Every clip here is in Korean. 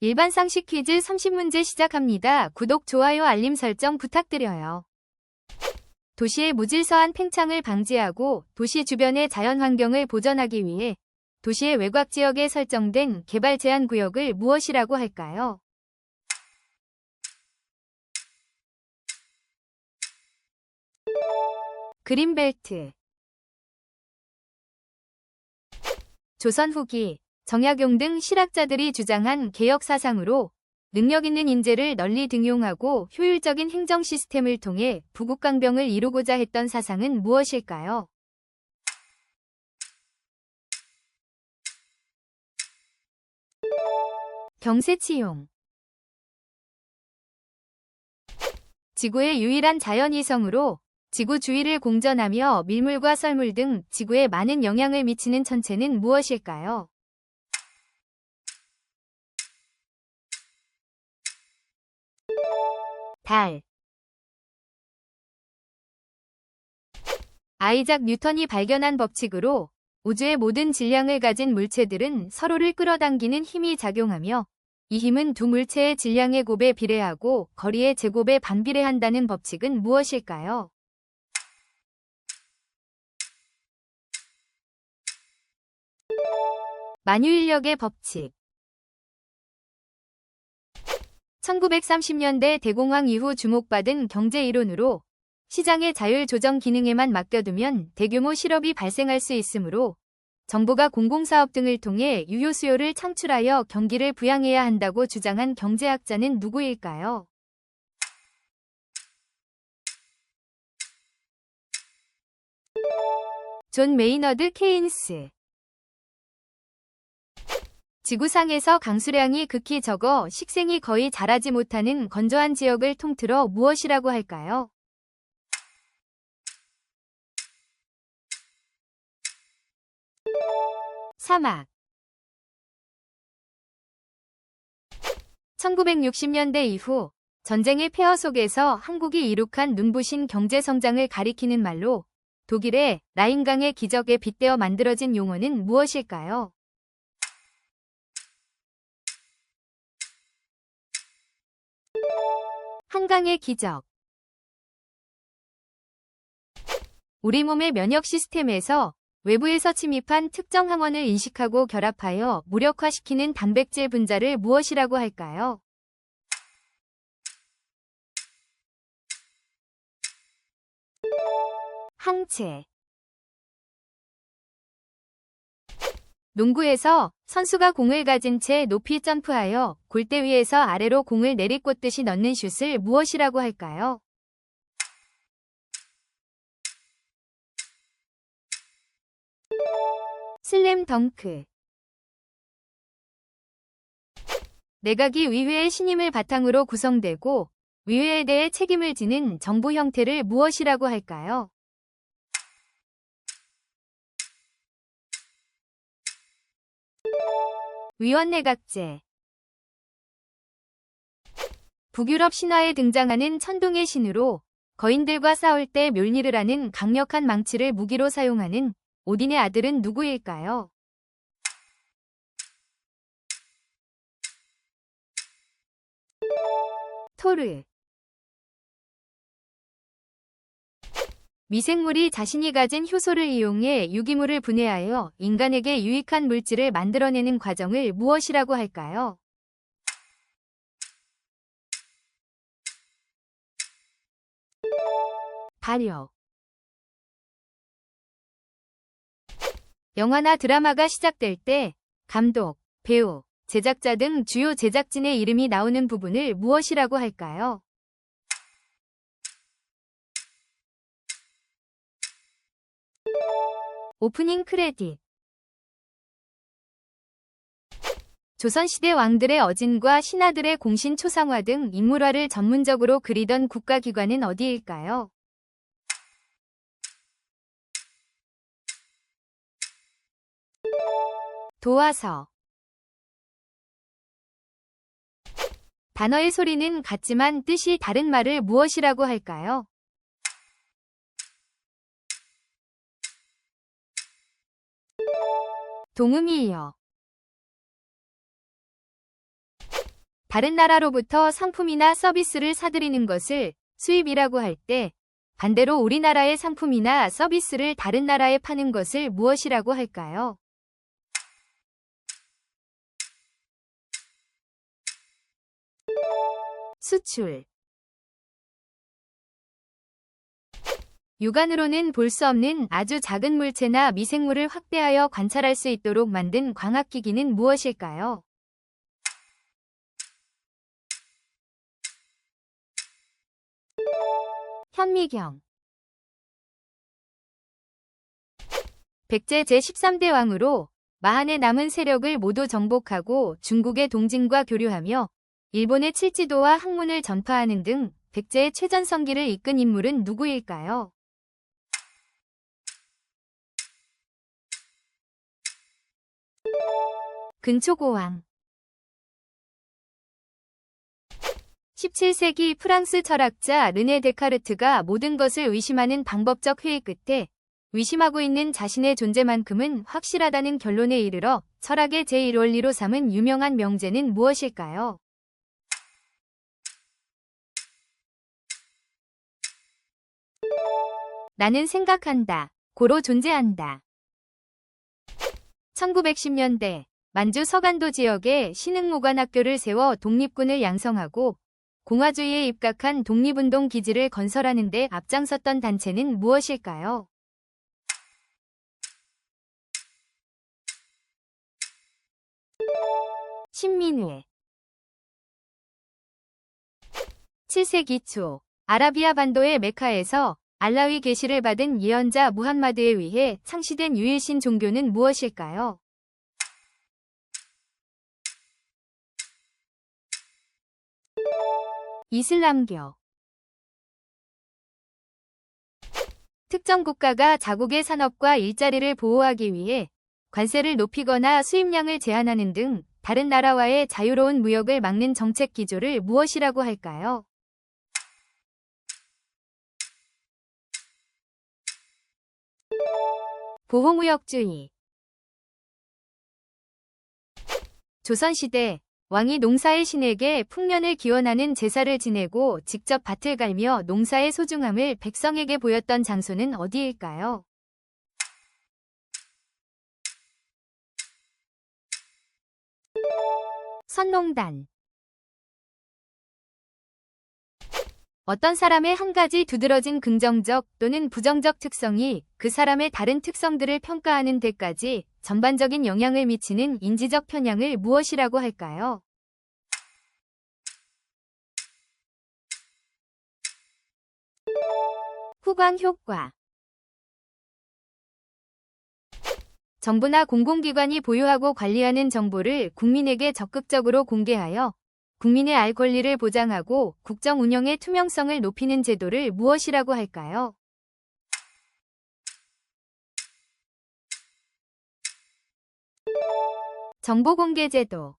일반 상식 퀴즈 30문제 시작합니다. 구독, 좋아요, 알림 설정 부탁드려요. 도시의 무질서한 팽창을 방지하고 도시 주변의 자연환경을 보전하기 위해 도시의 외곽 지역에 설정된 개발 제한 구역을 무엇이라고 할까요? 그린벨트. 조선 후기 정약용 등 실학자들이 주장한 개혁 사상으로 능력 있는 인재를 널리 등용하고 효율적인 행정 시스템을 통해 부국강병을 이루고자 했던 사상은 무엇일까요? 경세치용. 지구의 유일한 자연위성으로 지구 주위를 공전하며 밀물과 썰물 등 지구에 많은 영향을 미치는 천체는 무엇일까요? 달. 아이작 뉴턴이 발견한 법칙으로 우주의 모든 질량을 가진 물체들은 서로를 끌어당기는 힘이 작용하며 이 힘은 두 물체의 질량의 곱에 비례하고 거리의 제곱에 반비례한다는 법칙은 무엇일까요? 만유인력의 법칙. 1930년대 대공황 이후 주목받은 경제 이론으로 시장의 자율 조정 기능에만 맡겨두면 대규모 실업이 발생할 수 있으므로 정부가 공공사업 등을 통해 유효 수요를 창출하여 경기를 부양해야 한다고 주장한 경제학자는 누구일까요? 존 메이너드 케인스. 지구상에서 강수량이 극히 적어 식생이 거의 자라지 못하는 건조한 지역을 통틀어 무엇이라고 할까요? 사막. 1960년대 이후 전쟁의 폐허 속에서 한국이 이룩한 눈부신 경제성장을 가리키는 말로 독일의 라인강의 기적에 빗대어 만들어진 용어는 무엇일까요? 한강의 기적. 우리 몸의 면역 시스템에서 외부에서 침입한 특정 항원을 인식하고 결합하여 무력화시키는 단백질 분자를 무엇이라고 할까요? 항체. 농구에서 선수가 공을 가진 채 높이 점프하여 골대 위에서 아래로 공을 내리꽂듯이 넣는 슛을 무엇이라고 할까요? 슬램 덩크. 내각이 의회의 신임을 바탕으로 구성되고 의회에 대해 책임을 지는 정부 형태를 무엇이라고 할까요? 위원내각제. 북유럽 신화에 등장하는 천둥의 신으로 거인들과 싸울 때 묠니르 라는 강력한 망치를 무기로 사용하는 오딘의 아들은 누구일까요? 토르. 미생물이 자신이 가진 효소를 이용해 유기물을 분해하여 인간에게 유익한 물질을 만들어내는 과정을 무엇이라고 할까요? 발효. 영화나 드라마가 시작될 때 감독, 배우, 제작자 등 주요 제작진의 이름이 나오는 부분을 무엇이라고 할까요? 오프닝 크레딧. 조선시대 왕들의 어진과 신하들의 공신 초상화 등 인물화를 전문적으로 그리던 국가기관은 어디일까요? 도화서. 단어의 소리는 같지만 뜻이 다른 말을 무엇이라고 할까요? 동음이요. 다른 나라로부터 상품이나 서비스를 사들이는 것을 수입이라고 할 때, 반대로 우리나라의 상품이나 서비스를 다른 나라에 파는 것을 무엇이라고 할까요? 수출. 육안으로는 볼 수 없는 아주 작은 물체나 미생물을 확대하여 관찰할 수 있도록 만든 광학기기는 무엇일까요? 현미경. 백제 제13대 왕으로 마한의 남은 세력을 모두 정복하고 중국의 동진과 교류하며 일본의 칠지도와 학문을 전파하는 등 백제의 최전성기를 이끈 인물은 누구일까요? 근초고왕. 17세기 프랑스 철학자 르네 데카르트가 모든 것을 의심하는 방법적 회의 끝에 의심하고 있는 자신의 존재만큼은 확실하다는 결론에 이르러 철학의 제1원리로 삼은 유명한 명제는 무엇일까요? 나는 생각한다. 고로 존재한다. 1910년대 만주 서간도 지역에 신흥무관학교를 세워 독립군을 양성하고 공화주의에 입각한 독립운동 기지를 건설하는 데 앞장섰던 단체는 무엇일까요? 신민회. 7세기 초 아라비아 반도의 메카에서 알라위 계시를 받은 예언자 무함마드에 의해 창시된 유일신 종교는 무엇일까요? 이슬람교. 특정 국가가 자국의 산업과 일자리를 보호하기 위해 관세를 높이거나 수입량을 제한하는 등 다른 나라와의 자유로운 무역을 막는 정책 기조를 무엇이라고 할까요? 보호무역주의. 조선시대 왕이 농사의 신에게 풍년을 기원하는 제사를 지내고 직접 밭을 갈며 농사의 소중함을 백성에게 보였던 장소는 어디일까요? 선농단. 어떤 사람의 한 가지 두드러진 긍정적 또는 부정적 특성이 그 사람의 다른 특성들을 평가하는 데까지 전반적인 영향을 미치는 인지적 편향을 무엇이라고 할까요? 후광 효과. 정부나 공공기관이 보유하고 관리하는 정보를 국민에게 적극적으로 공개하여 국민의 알 권리를 보장하고 국정 운영의 투명성을 높이는 제도를 무엇이라고 할까요? 정보공개제도.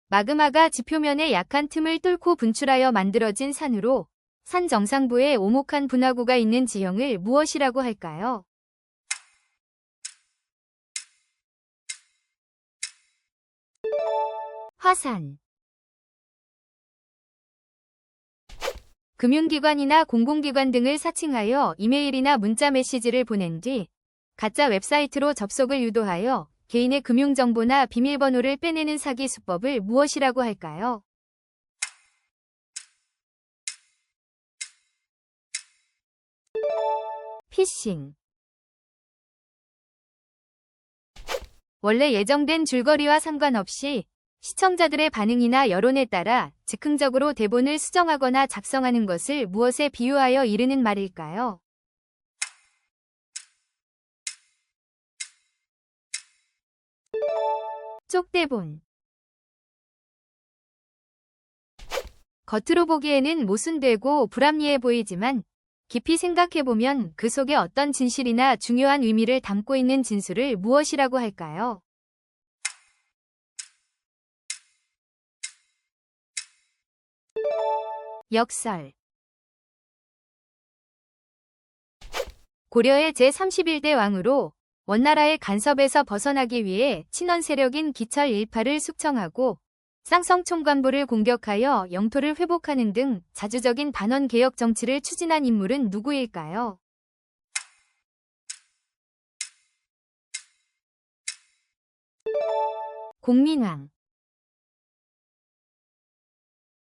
마그마가 지표면의 약한 틈을 뚫고 분출하여 만들어진 산으로 산 정상부에 오목한 분화구가 있는 지형을 무엇이라고 할까요? 화산. 금융기관이나 공공기관 등을 사칭하여 이메일이나 문자 메시지를 보낸 뒤 가짜 웹사이트로 접속을 유도하여 개인의 금융정보나 비밀번호를 빼내는 사기 수법을 무엇이라고 할까요? 피싱. 원래 예정된 줄거리와 상관없이 시청자들의 반응이나 여론에 따라 즉흥적으로 대본을 수정하거나 작성하는 것을 무엇에 비유하여 이르는 말일까요? 쪽대본. 겉으로 보기에는 모순되고 불합리해 보이지만 깊이 생각해보면 그 속에 어떤 진실이나 중요한 의미를 담고 있는 진술을 무엇이라고 할까요? 역설. 고려의 제31대 왕으로 원나라의 간섭에서 벗어나기 위해 친원 세력인 기철 일파를 숙청하고 쌍성 총관부를 공격하여 영토를 회복하는 등 자주적인 반원 개혁 정치를 추진한 인물은 누구일까요? 공민왕